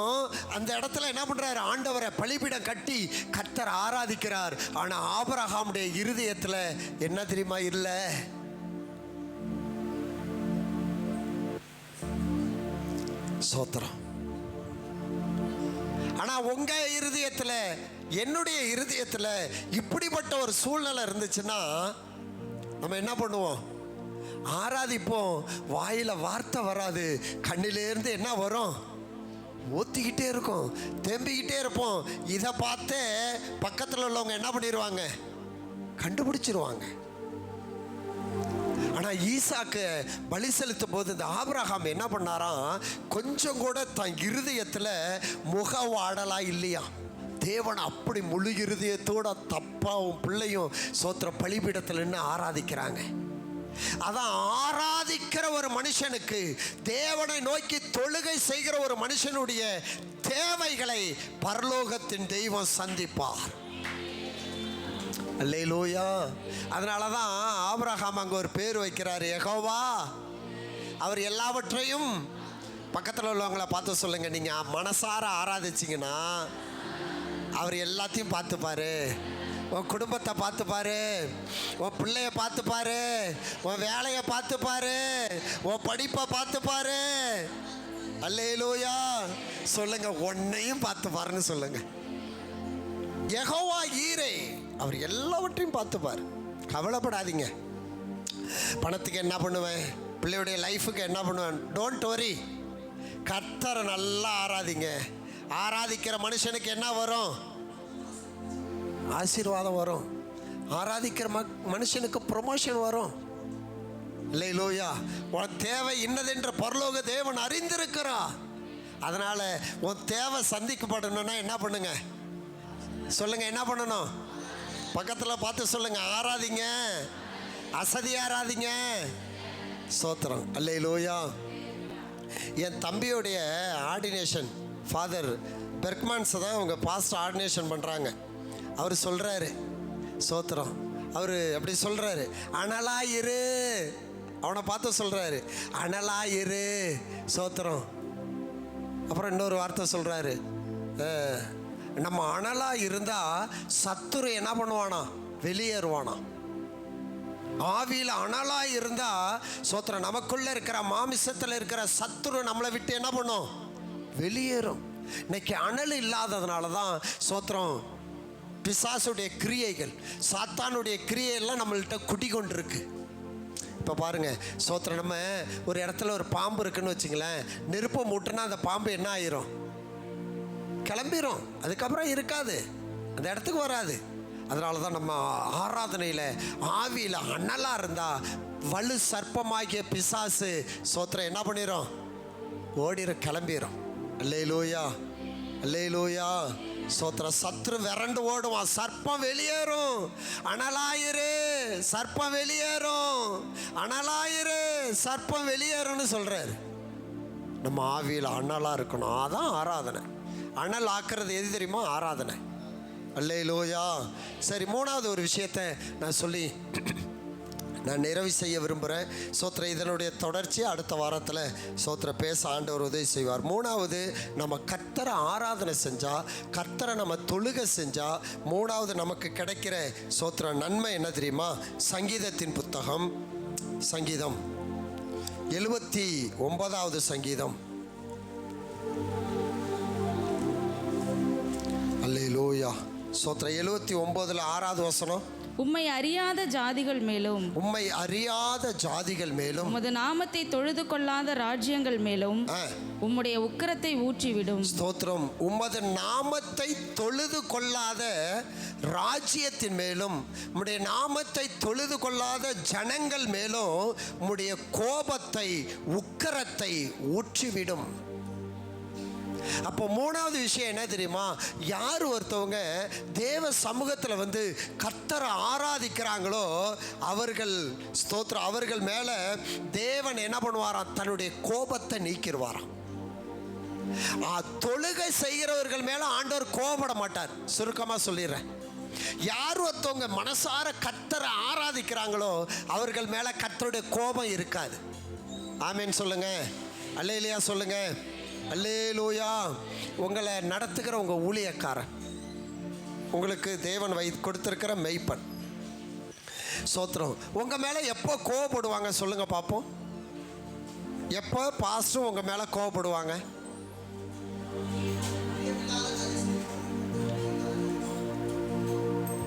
அந்த இடத்துல என்ன பண்ணுறாரு, ஆண்டவரை பலிபீடம் கட்டி கர்த்தரை ஆராதிக்கிறார். ஆனால் ஆபிரகாமுடைய இருதயத்தில் என்ன தெரியுமா இல்லை, சோத்திரம். ஆனால் உங்கள் இருதயத்தில் என்னுடைய இருதயத்தில் இப்படிப்பட்ட ஒரு சூழ்நிலை இருந்துச்சுன்னா நம்ம என்ன பண்ணுவோம், ஆராதிப்போம். வாயில் வார்த்தை வராது, கண்ணிலேருந்து என்ன வரும், ஊற்றிக்கிட்டே இருக்கும், தேம்பிக்கிட்டே இருப்போம். இதை பார்த்து பக்கத்தில் உள்ளவங்க என்ன பண்ணிடுவாங்க, கண்டுபிடிச்சிருவாங்க. ஆனால் ஈசாக்கு பலி செலுத்தும் போது இந்த ஆபிரகாம் என்ன பண்ணாராம், கொஞ்சம் கூட தன் இருதயத்தில் முகவாடலா இல்லையா, தேவனை அப்படி முழு இருதயத்தோட தப்பாவும் பிள்ளையும் சோத்திர பலிபீடத்தில் நின்று ஆராதிக்கிறாங்க. அதான் ஆராதிக்கிற ஒரு மனுஷனுக்கு, தேவனை நோக்கி தொழுகை செய்கிற ஒரு மனுஷனுடைய தேவைகளை பரலோகத்தின் தெய்வம் சந்திப்பார். அல்லேலூயா. அதனால தான் ஆபிரகாம் அங்கே ஒரு பேர் வைக்கிறார், யெகோவா. அவர் எல்லாவற்றையும், பக்கத்தில் உள்ளவங்களை பார்த்து சொல்லுங்க, நீங்கள் மனசார ஆராதிச்சிங்கன்னா அவர் எல்லாத்தையும் பார்த்துப்பாரு. உன் குடும்பத்தை பார்த்துப்பாரு, உன் பிள்ளைய பார்த்துப்பாரு, உன் வேலையை பார்த்துப்பாரு, உன் படிப்பை பார்த்துப்பாரு. அல்லேலூயா சொல்லுங்க, உன்னையும் பார்த்துப்பாருன்னு சொல்லுங்க. யெகோவா ஈரே, அவர் எல்லாவற்றையும் பார்த்துப்பார். கவலைப்படாதீங்க. பணத்துக்கு என்ன பண்ணுவேன், பிள்ளையுடைய லைஃபுக்கு என்ன பண்ணுவேன், டோன்ட் வரி. கர்த்தரை நல்லா ஆராதிங்க. ஆராதிக்கிற மனுஷனுக்கு என்ன வரும், ஆசீர்வாதம் வரும். ஆராதிக்கிற மனுஷனுக்கு ப்ரொமோஷன் வரும். அல்லேலூயா. உன் தேவை இன்னதென்ற பரலோக தேவன் அறிந்திருக்கிறார். அதனால உன் தேவை சந்திக்கப்படணும்னா என்ன பண்ணுங்க சொல்லுங்க, என்ன பண்ணணும், பக்கத்தில் பார்த்து சொல்லுங்க, ஆராதிங்க, அசதி ஆராதிங்க. ஸ்தோத்திரம். அல்லேலூயா. என் தம்பியுடைய ஆர்டினேஷன், ஃபாதர் பெர்க்மான்ஸை தான் அவங்க பாஸ்டர் ஆர்டினேஷன் பண்ணுறாங்க. அவர் சொல்கிறாரு, ஸ்தோத்திரம், அவர் அப்படி சொல்கிறாரு, அனலா இரு. அவனை பார்த்து சொல்கிறாரு, அனலா இரு. ஸ்தோத்திரம். அப்புறம் இன்னொரு வார்த்தை சொல்கிறாரு, நம்ம அனலாக இருந்தால் சத்துரு என்ன பண்ணுவானா, வெளியேறுவானா. ஆவியில் அனலாக இருந்தால் சோத்திரம், நமக்குள்ளே இருக்கிற மாமிசத்தில் இருக்கிற சத்துரு நம்மளை விட்டு என்ன பண்ணும், வெளியேறும். இன்னைக்கு அனல் இல்லாததுனால தான் சோத்திரம் பிசாசுடைய கிரியைகள், சாத்தானுடைய கிரியைகள்லாம் நம்மள்கிட்ட குடிகொண்டிருக்கு. இப்போ பாருங்கள் சோத்திரம், நம்ம ஒரு இடத்துல ஒரு பாம்பு இருக்குன்னு வச்சுங்களேன், நெருப்பை மூட்டுனா அந்த பாம்பு என்ன ஆயிரும், கிளம்பிரும். அதுக்கப்புறம் இருக்காது, அந்த இடத்துக்கு வராது. அதனால தான் நம்ம ஆராதனையில் ஆவியில் அனலாக இருந்தால் வலு சர்ப்பமாகிய பிசாசு சோத்திரம் என்ன பண்ணிடும், ஓடிரும், கிளம்பிடும். அல்லேலூயா. அல்லேலூயா. சோத்திர. சத்ரு விரண்டு ஓடுவான், சர்ப்பம் வெளியேறும். அனலாயிரு, சர்ப்பம் வெளியேறும். அனலாயிரு, சர்ப்பம் வெளியேறும்னு சொல்றாரு. நம்ம ஆவியில் அனலாக இருக்கணும். அதான் ஆராதனை. அனல் ஆக்குறது எது தெரியுமா? ஆராதனை. அல்லேலூயா. சரி, மூணாவது ஒரு விஷயத்தை நான் சொல்லி நான் நிறைவு செய்ய விரும்புகிறேன். சோத்திர. இதனுடைய தொடர்ச்சி அடுத்த வாரத்தில் சோத்திர பேச ஆண்டவர் உதவி செய்வார். மூணாவது, நம்ம கர்த்தரை ஆராதனை செஞ்சால், கர்த்தரை நம்ம தொழுகை செஞ்சால், மூணாவது நமக்கு கிடைக்கிற சோத்திர நன்மை என்ன தெரியுமா? சங்கீதத்தின் புத்தகம், சங்கீதம் 79வது சங்கீதம். அல்லேலூயா. சோத்திர. 79ல் 6வது வசனம். உம்மை அறியாத ஜாதிகள் மேலும், உம்மை அறியாத ஜாதிகள் மேலும், உமது நாமத்தை தொழுது கொள்ளாத ராஜ்யங்கள் மேலும் உம்முடைய உக்கிரத்தை ஊற்றிவிடும். ஸ்தோத்திரம். உமது நாமத்தை தொழுது கொள்ளாத ராஜ்யத்தின் மேலும், உம்முடைய நாமத்தை தொழுது கொள்ளாத ஜனங்கள் மேலும் உம்முடைய கோபத்தை, உக்கிரத்தை ஊற்றிவிடும். அப்போ மூணாவது விஷயம் என்ன தெரியுமா? யார் ஒருத்தவங்க தேவ சமூகத்தில் வந்து கர்த்தரை ஆராதிக்கிறாங்களோ அவர்கள் ஸ்தோத்திரம், அவர்கள் மேலே தேவன் என்ன பண்ணுவாராம்? தன்னுடைய கோபத்தை நீக்கிடுவாராம். தொழுகை செய்கிறவர்கள் மேலே ஆண்டவர் கோபப்பட மாட்டார். சுருக்கமாக சொல்லிடுறேன். யார் ஒருத்தவங்க மனசார கர்த்தரை ஆராதிக்கிறாங்களோ அவர்கள் மேலே கர்த்தருடைய கோபம் இருக்காது. ஆமேன் சொல்லுங்க. அல்லேலூயா சொல்லுங்க. அல்லேலூயா. உங்களை நடத்துகிற உங்கள் ஊழியக்காரன், உங்களுக்கு தேவன் கொடுத்திருக்கிற மெய்ப்பன், சோத்திரம், உங்கள் மேலே எப்போ கோவப்படுவாங்க சொல்லுங்க பார்ப்போம். எப்போ பாஸ்டர் உங்கள் மேலே கோவப்படுவாங்க?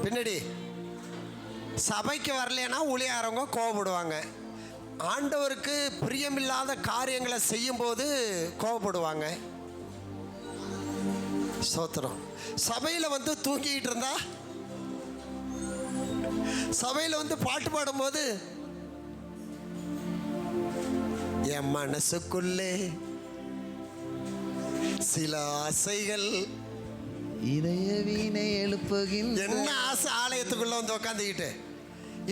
பின்னாடி சபைக்கு வரலன்னா ஊழியாரவங்க கோவப்படுவாங்க. ஆண்டவருக்கு பிரியமில்லாத காரியங்களை செய்யும்போது கோவப்படுவாங்க. ஸ்தோத்திரம். சபையில் வந்து தூங்கிட்டு இருந்தா, சபையில் வந்து பாட்டு பாடும்போது என் மனசுக்குள்ளே சில ஆசைகள், இதய வீணை எழுப்புகின்ற. என்ன ஆசை? ஆலயத்துக்குள்ள வந்து உக்காந்துக்கிட்டு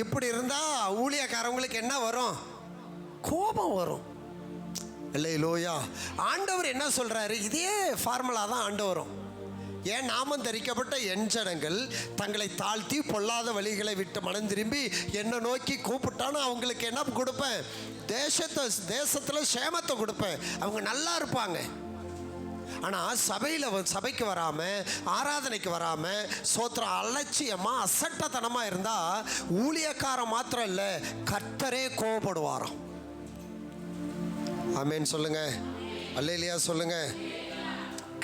இப்படி இருந்தா ஊழியக்காரவங்களுக்கு என்ன வரும்? கோபம் வரும். அல்லேலூயா. ஆண்டவர் என்ன சொல்றாரு? இதே ஃபார்முலா தான் ஆண்டவரும். ஏன் நாமம் தரிக்கப்பட்ட என் ஜனங்கள் தங்களை தாழ்த்தி பொல்லாத வழிகளை விட்டு மனம் திரும்பி என்னை நோக்கி கூப்பிட்டான்னு அவங்களுக்கு என்ன கொடுப்பேன்? தேசத்தில் சேமத்தை கொடுப்பேன். அவங்க நல்லா இருப்பாங்க. ஆனால் சபைக்கு வராமல், ஆராதனைக்கு வராமல், சோத்திரம் அலட்சியமாக அசட்டத்தனமாக இருந்தால் ஊழியக்காரன் மாத்திரம் இல்லை, கர்த்தரே கோபப்படுவாராம். ஆமேன் சொல்லுங்க. அல்லேலூயா சொல்லுங்க.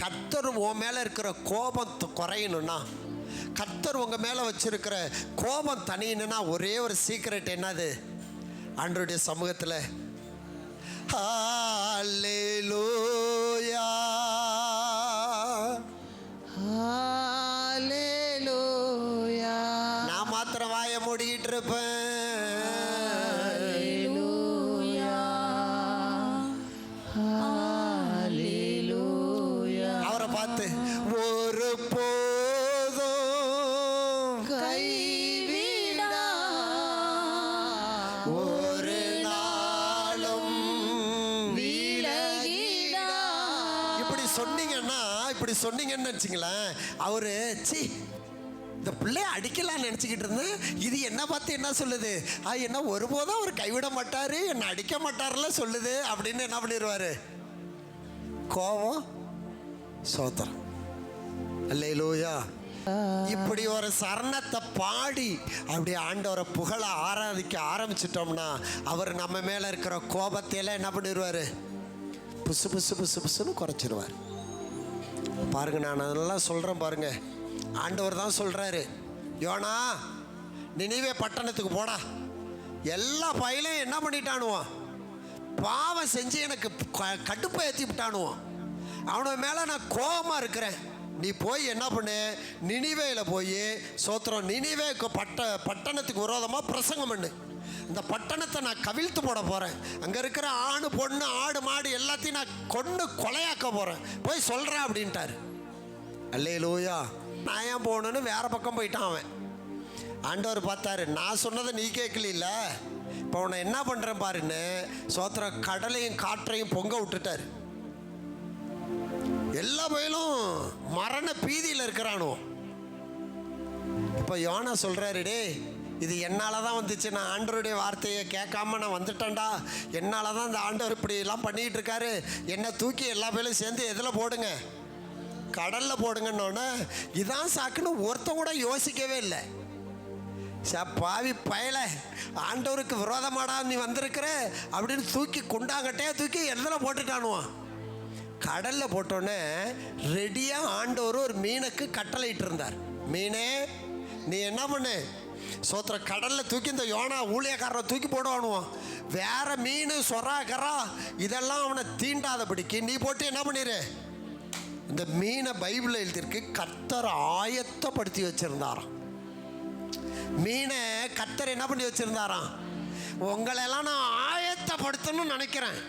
கர்த்தர் உன் மேலே இருக்கிற கோபம் குறையணும்னா, கர்த்தர் உங்கள் மேலே வச்சிருக்கிற கோபம் தனியணும்னா ஒரே ஒரு சீக்ரெட் என்னது? ஆண்டவருடைய சமூகத்தில் ஹல்லேலூயா, ஹல்லேலூயா. நான் மாத்திரம் வாயை மூடிக்கிட்டு இருப்பேன். அவரை பார்த்து ஒரு போதும் கைவிடா, ஒரு நாளும் விலகிடா. இப்படி சொன்னீங்கன்னு வச்சுங்களேன், அவரு சி இந்த பிள்ளைய அடிக்கலான்னு நினச்சிக்கிட்டு இருந்தேன், இது என்ன பார்த்து என்ன சொல்லுது? என்ன ஒருபோதும் அவர் கைவிட மாட்டாரு, என்னை அடிக்க மாட்டார்ல சொல்லுது அப்படின்னு என்ன பண்ணிடுவாரு? கோபம். சோத்திரம். அல்லேலூயா. இப்படி ஒரு சரணத்தை பாடி அப்படி ஆண்டவரை புகழ ஆராதிக்க ஆரம்பிச்சிட்டோம்னா அவர் நம்ம மேலே இருக்கிற கோபத்தையெல்லாம் என்ன பண்ணிடுவார்? புசு புசு புசு புசுன்னு குறைச்சிடுவார். பாருங்க, நான் அதெல்லாம் சொல்கிறேன் பாருங்க. ஆண்டவர் தான் சொல்கிறாரு, யோனா நினிவே பட்டணத்துக்கு போடா, எல்லா பயிலையும் என்ன பண்ணிட்டானுவான்? பாவம் செஞ்சு எனக்கு கடுப்பை ஏற்றி விட்டானுவான். அவனை மேலே நான் கோபமாக இருக்கிறேன். நீ போய் என்ன பண்ணு, நினிவேயில் போய் சோத்திரம், நினிவே பட்டணத்துக்கு விரோதமாக பிரசங்கம் பண்ணு. இந்த பட்டணத்தை நான் கவிழ்த்து போட போகிறேன். அங்கே இருக்கிற ஆணு பொண்ணு ஆடு மாடு எல்லாத்தையும் நான் கொண்டு கொலையாக்க போகிறேன். போய் சொல்கிறேன் அப்படின்ட்டார். அல்லேலூயா. நான் ஏன் போகணுன்னு வேற பக்கம் போயிட்டான் அவன். ஆண்டவர் பார்த்தாரு, நான் சொன்னதை நீ கேட்கல, இப்போ அவனை என்ன பண்ணுறேன் பாருன்னு சோத்திர கடலையும் காற்றையும் பொங்க விட்டுட்டாரு. எல்லா பயிலும் மரண பீதியில் இருக்கிறானோ. இப்போ யோனா சொல்கிறாரு, டே இது என்னால் தான் வந்துச்சு, நான் ஆண்டவருடைய வார்த்தையை கேட்காம நான் வந்துட்டேன்டா, என்னால் தான் இந்த ஆண்டவர் இப்படி எல்லாம் பண்ணிகிட்டு இருக்காரு, என்னை தூக்கி எல்லா பேரும் சேர்ந்து எதில் போடுங்க, கடலில் போடுங்கன்னொன்னே இதான் சாக்குன்னு ஒருத்தன் கூட யோசிக்கவே இல்லை. பாவி பயல, ஆண்டவருக்கு விரோதமாடா நீ வந்திருக்கிற அப்படின்னு தூக்கி குண்டாங்கட்டையா தூக்கி எதில் போட்டுட்டானுவான். கடலில் போட்டோன்னே ரெடியாக ஆண்டவர் ஒரு மீனுக்கு கட்டளையிட்டு இருந்தார். மீனே நீ என்ன பண்ணு, சோத்திர கடலில் தூக்கி இந்த யோனா ஊழியக்காரரை தூக்கி போடுவானுவான். வேற மீன் சொராக்கரா இதெல்லாம் அவனை தீண்டாதபடிக்கு நீ போட்டு என்ன பண்ணிடு, இந்த மீனை பைபிளில் எழுதியிருக்கு கர்த்தர் ஆயத்தப்படுத்தி வச்சிருந்தாராம். மீனை கர்த்தர் என்ன பண்ணி வச்சிருந்தாராம், உங்களெல்லாம் நான் ஆயத்தப்படுத்தணும்னு நினைக்கிறேன்.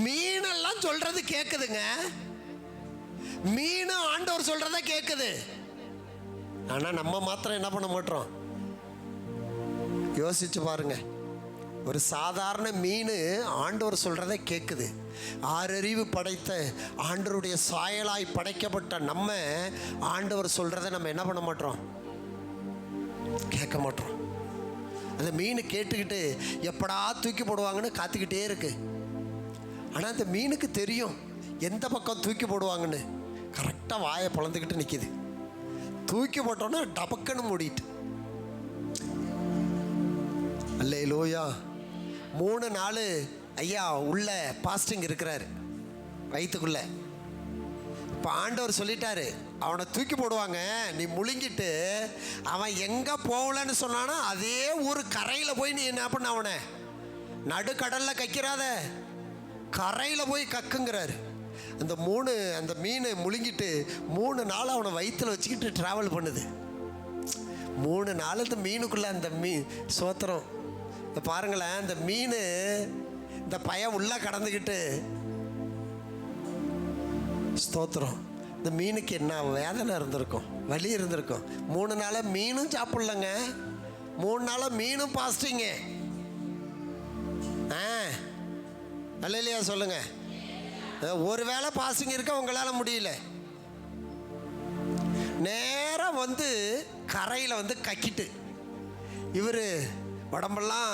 மீனெல்லாம் சொல்றது கேட்குதுங்க, மீன் ஆண்டவர் சொல்றத கேட்குது. ஆனா நம்ம மாத்திரம் என்ன பண்ண மாட்டோம், யோசிச்சு பாருங்க. ஒரு சாதாரண மீன் ஆண்டவர் சொல்றதை கேட்குது. ஆறறிவு படைத்த ஆண்டவருடைய சாயலாய் படைக்கப்பட்ட நம்ம ஆண்டவர் சொல்றதை நம்ம என்ன பண்ண மாட்டோம், கேட்க மாட்டோம். அந்த மீன் கேட்டுக்கிட்டு எப்படா தூக்கி போடுவாங்கன்னு காத்துக்கிட்டே இருக்கு. ஆனால் அந்த மீனுக்கு தெரியும் எந்த பக்கம் தூக்கி போடுவாங்கன்னு. கரெக்டாக வாயை பிளந்துக்கிட்டு நிற்கிது. தூக்கி போட்டோன்னா டபக்குன்னு மூடிட்டு. அல்லேலூயா. 3 நாள் ஐயா உள்ள பாஸ்டிங் இருக்கிறாரு வயிற்றுக்குள்ள. இப்போ ஆண்டவர் சொல்லிட்டாரு, அவனை தூக்கி போடுவாங்க, நீ முழுங்கிட்டு அவன் எங்கே போகலன்னு சொன்னானா அதே ஊர் கரையில் போய் நீ என்ன பண்ண, அவனை நடுக்கடலில் கக்கிறாத, கரையில் போய் கக்குங்கிறாரு. அந்த மீன் முழுங்கிட்டு 3 நாள் அவனை வயிற்றில் வச்சுக்கிட்டு ட்ராவல் பண்ணுது. 3 நாள் அந்த மீனுக்குள்ளே அந்த சோத்திரம். இந்த பாருங்களேன், அந்த மீன் இந்த பையன் உள்ளே கடந்துக்கிட்டு ஸ்தோத்திரம். இந்த மீனுக்கு என்ன வேதனை இருந்திருக்கும், வலி இருந்திருக்கும். 3 நாளாக மீனும் சாப்பிட்லங்க, 3 நாளாக மீனும் பாஸ்டிங்க. அல்ல இல்லையா சொல்லுங்க. ஒரு வேளை பாஸ்டிங் இருக்க உங்களால் முடியல, நேரம் வந்து கரையில் வந்து கக்கிட்டு இவர் உடம்பெல்லாம்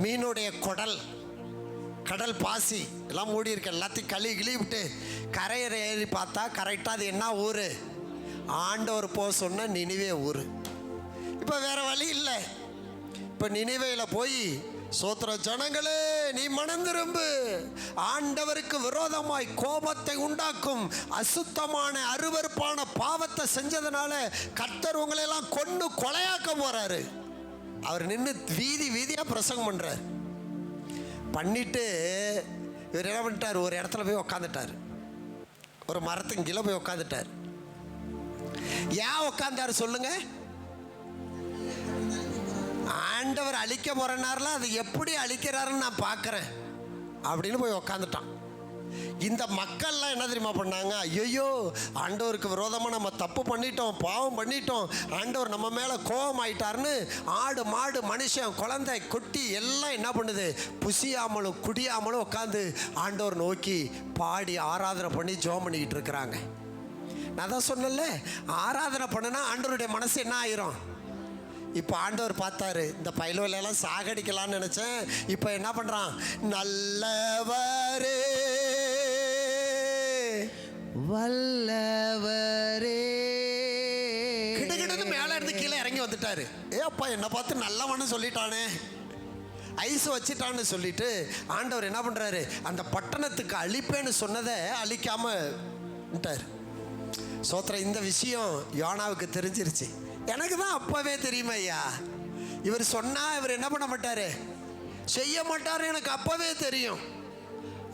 மீனுடைய குடல், கடல் பாசி எல்லாம் மூடி இருக்க, எல்லாத்தையும் கழுவி விட்டு கரையை ஏறி பார்த்தா கரெக்டாக அது என்ன ஊர், ஆண்டவர் போக சொன்ன நினிவே ஊர். இப்போ வேற வழி இல்லை. இப்போ நினிவேயில் போய் சோத்திர ஜனங்களே நீ மனம் திரும்பு, ஆண்டவருக்கு விரோதமாய் கோபத்தை உண்டாக்கும் அசுத்தமான அருவருப்பான பாவத்தை செஞ்சதுனால கர்த்தர் உங்களெல்லாம் கொன்னு கொலையாக்க போறாரு. அவர் நின்று வீதி வீதியாக பிரசங்கம் பண்றார். பண்ணிட்டு இவர் என்ன பண்ணிட்டார், ஒரு இடத்துல போய் உக்காந்துட்டார், ஒரு மரத்துக்கு கீழே போய் உக்காந்துட்டார். ஏன் உக்காந்தாரு சொல்லுங்க? ஆண்டவர் அழிக்க போறனார்ல, அது எப்படி அழிக்கிறாருன்னு நான் பார்க்குறேன் அப்படின்னு போய் உக்காந்துட்டான். இந்த மக்கள்லாம் என்ன தெரியுமா பண்ணாங்க, ஐயோ ஆண்டவருக்கு விரோதமாக நம்ம தப்பு பண்ணிட்டோம், பாவம் பண்ணிட்டோம், ஆண்டவர் நம்ம மேலே கோபம் ஆயிட்டாருன்னு ஆடு மாடு மனுஷன் குழந்தை குட்டி எல்லாம் என்ன பண்ணுது, புசியாமலும் குடியாமலும் உட்காந்து ஆண்டவர் நோக்கி பாடி ஆராதனை பண்ணி ஜெபம் பண்ணிக்கிட்டு இருக்கிறாங்க. நான் தான் சொன்னேன்ல, ஆராதனை பண்ணுனா ஆண்டவருடைய மனசு என்ன ஆயிரும். இப்போ ஆண்டவர் பார்த்தாரு, இந்த பயிலெல்லாம் சாகடிக்கலான்னு நினச்சேன், இப்போ என்ன பண்ணுறான், நல்லவரே வல்லவரே கிடுகிடுன்னு மேலே இருந்து கீழே இறங்கி வந்துட்டாரு. அப்பா என்னை பார்த்து நல்லவன்னு சொல்லிட்டானே, ஐஸ் வச்சிட்டான்னு சொல்லிட்டு ஆண்டவர் என்ன பண்ணுறாரு, அந்த பட்டணத்துக்கு அழிப்பேன்னு சொன்னதை அழிக்காமட்டார். சோத்திரம். இந்த விஷயம் யோனாவுக்கு தெரிஞ்சிருச்சு. எனக்கு தான் அப்பவே தெரியுமா ஐயா, இவர் சொன்னா இவர் என்ன பண்ண மாட்டாரு, செய்ய மாட்டாரு, எனக்கு அப்பவே தெரியும்.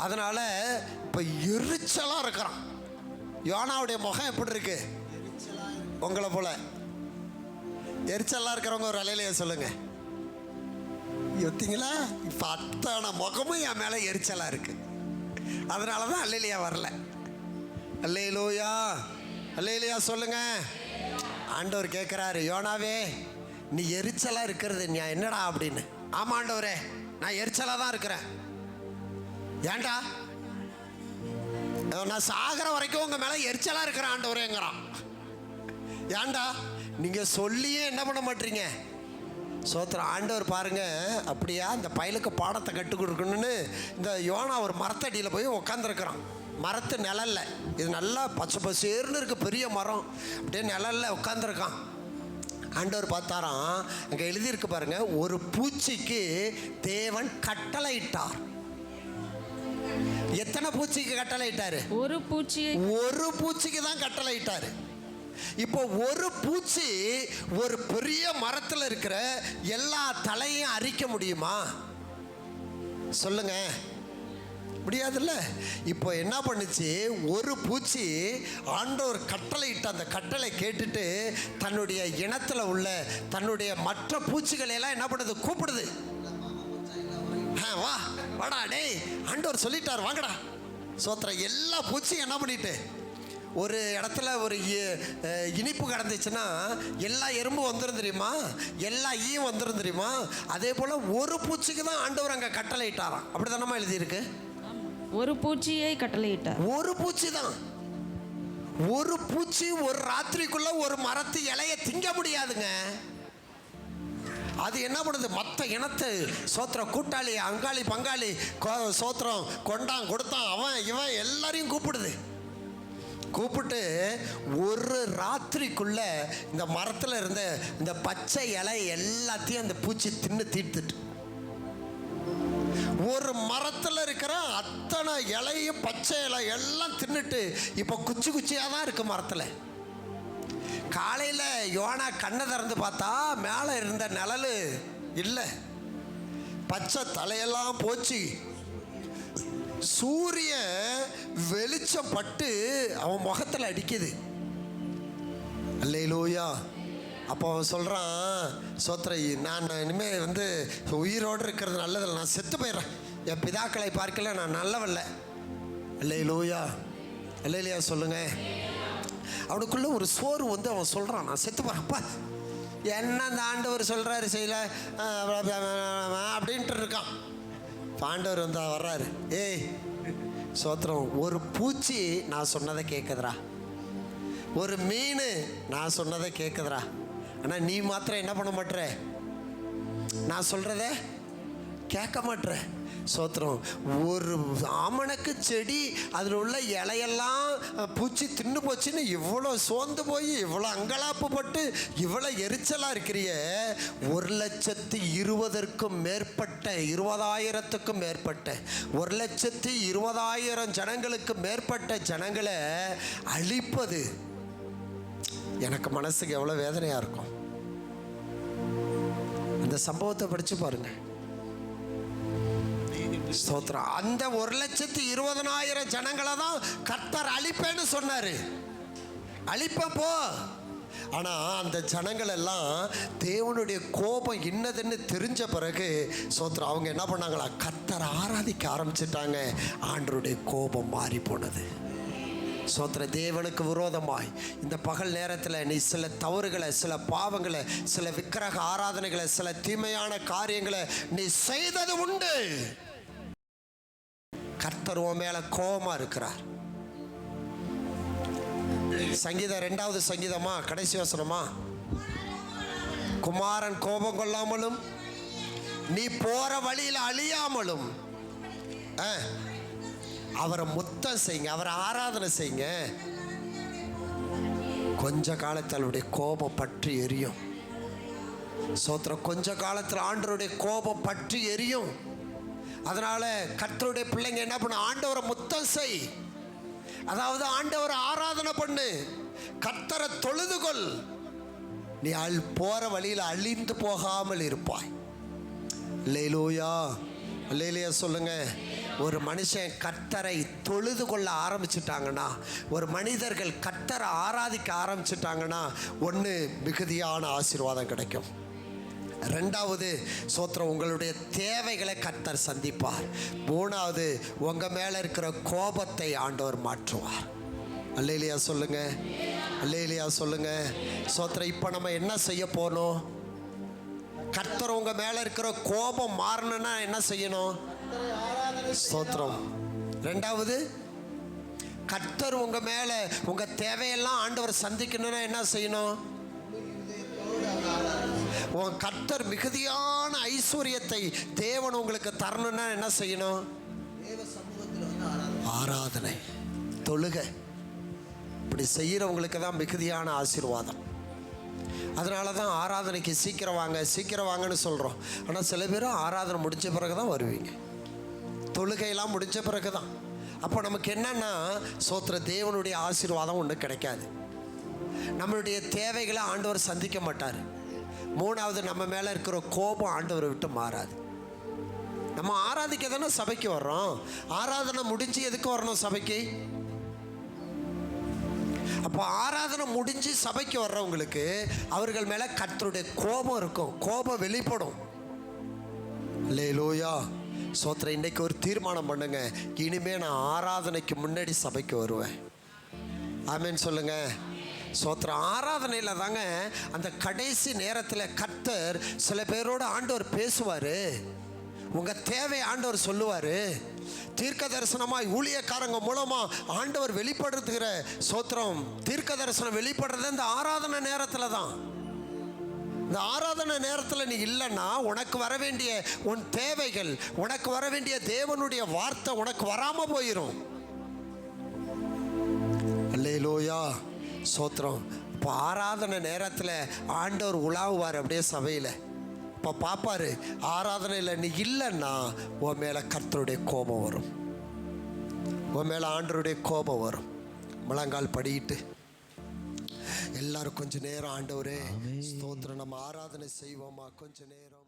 அதனால இப்ப எரிச்சலா இருக்கிறான். யோனாவுடைய முகம் எப்படி இருக்கு, உங்களை போல எரிச்சலா இருக்கிறவங்க ஒரு அலையிலேயே சொல்லுங்க. யோத்திங்களா, இப்ப அத்தனை முகமும் என் மேல எரிச்சலா இருக்கு. அதனால தான் அல்லேலியா வரல. அல்லேலூயா, அல்லேலூயா சொல்லுங்க. ஆண்டவர் கேட்குறாரு, யோனாவே நீ எரிச்சலாக இருக்கிறது நான் என்னடா அப்படின்னு. ஆமாம் ஆண்டவரே, நான் எரிச்சலாக தான் இருக்கிறேன். ஏன்டா? நான் சாகிற வரைக்கும் உங்கள் மேலே எரிச்சலாக இருக்கிறேன் ஆண்டவரேங்கிறான். ஏன்டா? நீங்கள் சொல்லியே என்ன பண்ண மாட்டீங்க? சோத்திரம். ஆண்டவர் பாருங்க, அப்படியா இந்த பயலுக்கு பாடத்தை கற்றுக் கொடுக்கணும்னு இந்த யோனா ஒரு மரத்தடியில் போய் உட்காந்துருக்கிறான். மரத்து நிழல்ல, இது நல்லா பச்சை பசேர்னு இருக்குது, பெரிய மரம், அப்படியே நிழல்ல உட்காந்துருக்கான். ஆண்டவர் பார்த்தாராம், அங்கே எழுதியிருக்கு பாருங்க, ஒரு பூச்சிக்கு தேவன் கட்டளையிட்டார். எத்தனை பூச்சிக்கு கட்டளையிட்டாரு? ஒரு பூச்சிக்கு தான் கட்டளையிட்டாரு. இப்போ ஒரு பூச்சி ஒரு பெரிய மரத்தில் இருக்கிற எல்லா தலையும் அரிக்க முடியுமா? சொல்லுங்க, முடியாதுல்ல. இப்போ என்ன பண்ணுச்சு, ஒரு பூச்சி ஆண்டவர் கட்டளையிட்ட அந்த கட்டளை கேட்டுட்டு தன்னுடைய இனத்தில் உள்ள தன்னுடைய மற்ற பூச்சிகளை எல்லாம் என்ன பண்ணுது, கூப்பிடுது. வா வாடா டேய், ஆண்டவர் சொல்லிட்டார் வாங்கடா. சோத்திரம். எல்லா பூச்சியும் என்ன பண்ணிட்டு, ஒரு இடத்துல ஒரு இனிப்பு கிடந்துச்சுன்னா எல்லா எறும்பு வந்துடும் தெரியுமா, எல்லா ஈயும் வந்துடும் தெரியுமா. அதே போல் ஒரு பூச்சிக்கு தான் ஆண்டவர் அங்கே கட்டளையிட்டாராம். அப்படி தானமா எழுதியிருக்கு? ஒரு பூச்சியை கட்டளையிட்டார். ஒரு பூச்சி தான். ஒரு பூச்சி ஒரு ராத்திரிக்குள்ள ஒரு மரத்து இலைய திங்க முடியாதுங்க. அது என்ன பண்ணுது, மற்ற இனத்து சோத்திரம் கூட்டாளி அங்காளி பங்காளி சோத்திரம் கொண்டான் கொடுத்தான் அவன் இவன் எல்லாரையும் கூப்பிடுது. கூப்பிட்டு ஒரு ராத்திரிக்குள்ள இந்த மரத்தில் இருந்த இந்த பச்சை இலை எல்லாத்தையும் அந்த பூச்சி தின்னு தீர்த்துட்டு, ஒரு மரத்தில் இருக்கிற அத்தனை இலையும் பச்சை இலை எல்லாம் தின்னுட்டு இப்போ குச்சி குச்சியாக தான் இருக்கு மரத்தில். காலையில் யோனா கண்ணை திறந்து பார்த்தா மேலே இருந்த நிழல் இல்லை, பச்சை தலையெல்லாம் போச்சு. சூரியன் வெளிச்சம் பட்டு அவன் முகத்தில் அடிக்குது. அல்லேலூயா. அப்போ அவன் சொல்கிறான், சோத்திரை நான் இனிமேல் உயிரோடு இருக்கிறது நல்லதில்லை, நான் செத்து போயிடுறேன், என் பிதாக்களை பார்க்கல, நான் நல்லவல்ல. அல்லேலூயா, அல்லேலூயா சொல்லுங்க. அவனுக்குள்ள ஒரு சோறு அவன் சொல்கிறான், நான் செத்து போகிறப்பா. என்ன அந்த ஆண்டவர் சொல்கிறாரு செய்யல அப்படின்ட்டு இருக்கான். ஆண்டவர் வர்றாரு, ஏய் சோத்திரம், ஒரு பூச்சி நான் சொன்னதை கேட்குதுரா, ஒரு மீன் நான் சொன்னதை கேட்குதுரா, ஆனால் நீ மாத்திரம் என்ன பண்ண மாட்ற, நான் சொல்கிறத கேட்க மாட்ற. சோத்திரம். ஒரு ஆமணக்கு செடி அதில் உள்ள இலையெல்லாம் பூச்சி தின்னு போச்சுன்னு இவ்வளோ சோர்ந்து போய் இவ்வளோ அங்கலாப்பு பட்டு இவ்வளோ எரிச்சலாக இருக்கிறிய, 1,20,000க்கும் மேற்பட்ட 20,000த்துக்கும் மேற்பட்ட 1,20,000 ஜனங்களுக்கு மேற்பட்ட ஜனங்களை அழிப்பது எனக்கு மனசுக்கு எவ்வளோ வேதனையாக இருக்கும். அந்த சம்பவத்தை படித்து பாருங்க. ஸ்தோத்திரம். அந்த 1,20,000 ஜனங்களை தான் கர்த்தர் அழிப்பேன்னு சொன்னாரு. அழிப்ப போ. ஆனா அந்த ஜனங்கள் எல்லாம் தேவனுடைய கோபம் இன்னதுன்னு தெரிஞ்ச பிறகு ஸ்தோத்திரம் அவங்க என்ன பண்ணாங்களா, கர்த்தரை ஆராதிக்க ஆரம்பிச்சிட்டாங்க. ஆண்டவருடைய கோபம் மாறி போனது. சோத்திர. தேவனுக்கு விரோதமாய் இந்த பகல் நேரத்தில் நீ சில தவறுகளை, சில பாவங்களை, சில விக்கிரக ஆராதனைகளை, சில தீமையான காரியங்களை நீ செய்தது உண்டு. கர்த்தர் உன் மேல கோபமா இருக்கிறார். சங்கீதம் 2வது சங்கீதமா கடைசி வசனமா, குமாரன் கோபம் கொள்ளாமலும் நீ போற வழியில் அழியாமலும் அவரை முத்தம் செய்யுங்க, அவரை ஆராதனை செய்யுங்க. கொஞ்ச காலத்தில் அவருடைய கோபம் பற்றி எரியும். சோத்திரம். கொஞ்ச காலத்தில் ஆண்டவருடைய கோபம் பற்றி எரியும். அதனால கர்த்தருடைய பிள்ளைங்க என்ன பண்ண, ஆண்டவரை முத்தம் செய், அதாவது ஆண்டவரை ஆராதனை பண்ணு, கர்த்தரை தொழுதுகொள். நீ போற வழியில் அழிந்து போகாமல் இருப்பாய். அல்லேலூயா, அல்லேலூயா சொல்லுங்க. ஒரு மனுஷன் கர்த்தரை தொழுது கொள்ள ஆரம்பிச்சிட்டாங்கன்னா, ஒரு மனிதர்கள் கர்த்தரை ஆராதிக்க ஆரம்பிச்சிட்டாங்கன்னா, ஒன்று மிகுதியான ஆசீர்வாதம் கிடைக்கும். ரெண்டாவது சோத்திரம், உங்களுடைய தேவைகளை கர்த்தர் சந்திப்பார். மூணாவது, உங்கள் மேலே இருக்கிற கோபத்தை ஆண்டவர் மாற்றுவார். அல்லேலியா சொல்லுங்க, அல்லேலியா சொல்லுங்க. சோத்திரம், இப்போ நம்ம என்ன செய்ய போனோம்? கர்த்தர் உங்கள் மேலே இருக்கிற கோபம் மாறணும்னா என்ன செய்யணும்? ஸ்தோத்திரம். ரெண்டாவது, கர்த்தர் உங்கள் மேலே உங்கள் தேவையெல்லாம் ஆண்டவர் சந்திக்கணும்னா என்ன செய்யணும்? உன் கர்த்தர் மிகுதியான ஐஸ்வர்யத்தை தேவன் உங்களுக்கு தரணும்னா என்ன செய்யணும்? ஆராதனை, தொழுகை. இப்படி செய்கிறவங்களுக்கு தான் மிகுதியான ஆசீர்வாதம். அதனால தான் ஆராதனைக்கு சீக்கிரம் வாங்க சீக்கிரம் வாங்கன்னு சொல்கிறோம். ஆனால் சில பேரும் ஆராதனை முடிஞ்ச பிறகு தான் வருவீங்க, தொழுகையெல்லாம் முடிஞ்ச பிறகு தான். அப்போ நமக்கு என்னன்னா, சோத்திர தேவனுடைய ஆசீர்வாதம் ஒன்றும் கிடைக்காது. நம்மளுடைய தேவைகளை ஆண்டவர் சந்திக்க மாட்டார். மூணாவது, நம்ம மேலே இருக்கிற கோபம் ஆண்டவரை விட்டு மாறாது. நம்ம ஆராதிக்க தானே சபைக்கு வர்றோம். ஆராதனை முடிஞ்சு எதுக்கு வரணும் சபைக்கு? அப்போ ஆராதனை முடிஞ்சு சபைக்கு வர்றவங்களுக்கு அவர்கள் மேலே கர்த்தருடைய கோபம் இருக்கும், கோபம் வெளிப்படும். அல்லேலூயா. சோத்திர, இன்னைக்கு ஒரு தீர்மானம் பண்ணுங்க, இனிமே நான் ஆராதனைக்கு முன்னாடி சபைக்கு வருவேன். ஆமேன்னு சொல்லுங்க. சோத்திர, ஆராதனையில் தாங்க அந்த கடைசி நேரத்தில் கர்த்தர் சில பேரோடு ஆண்டவர் பேசுவார். உங்கள் தேவை ஆண்டவர் சொல்லுவார். தீர்க்க தரிசனமாக ஊழியக்காரங்க மூலமாக ஆண்டவர் வெளிப்படுத்துகிற சோத்திரம், தீர்க்க தரிசனம் வெளிப்படுறது இந்த ஆராதனை நேரத்தில் தான். இந்த ஆராதனை நேரத்தில் நீ இல்லைன்னா உனக்கு வர வேண்டிய உன் தேவைகள், உனக்கு வர வேண்டிய தேவனுடைய வார்த்தை உனக்கு வராமல் போயிடும். அல்லேலூயா. சோத்திரம். இப்போ ஆராதனை நேரத்தில் ஆண்டவர் உலாவுவார் அப்படியே சபையில். இப்போ பார்ப்பாரு, ஆராதனையில் நீ இல்லைன்னா உன் மேலே கர்த்தருடைய கோபம் வரும், உன் மேலே ஆண்டவருடைய கோபம் வரும். முழங்கால் படிக்கிட்டு எல்லாரும் கொஞ்ச நேரம், ஆண்டவரே ஸ்தோத்திரம், நம்ம ஆராதனை செய்வோமா? கொஞ்ச நேரம்.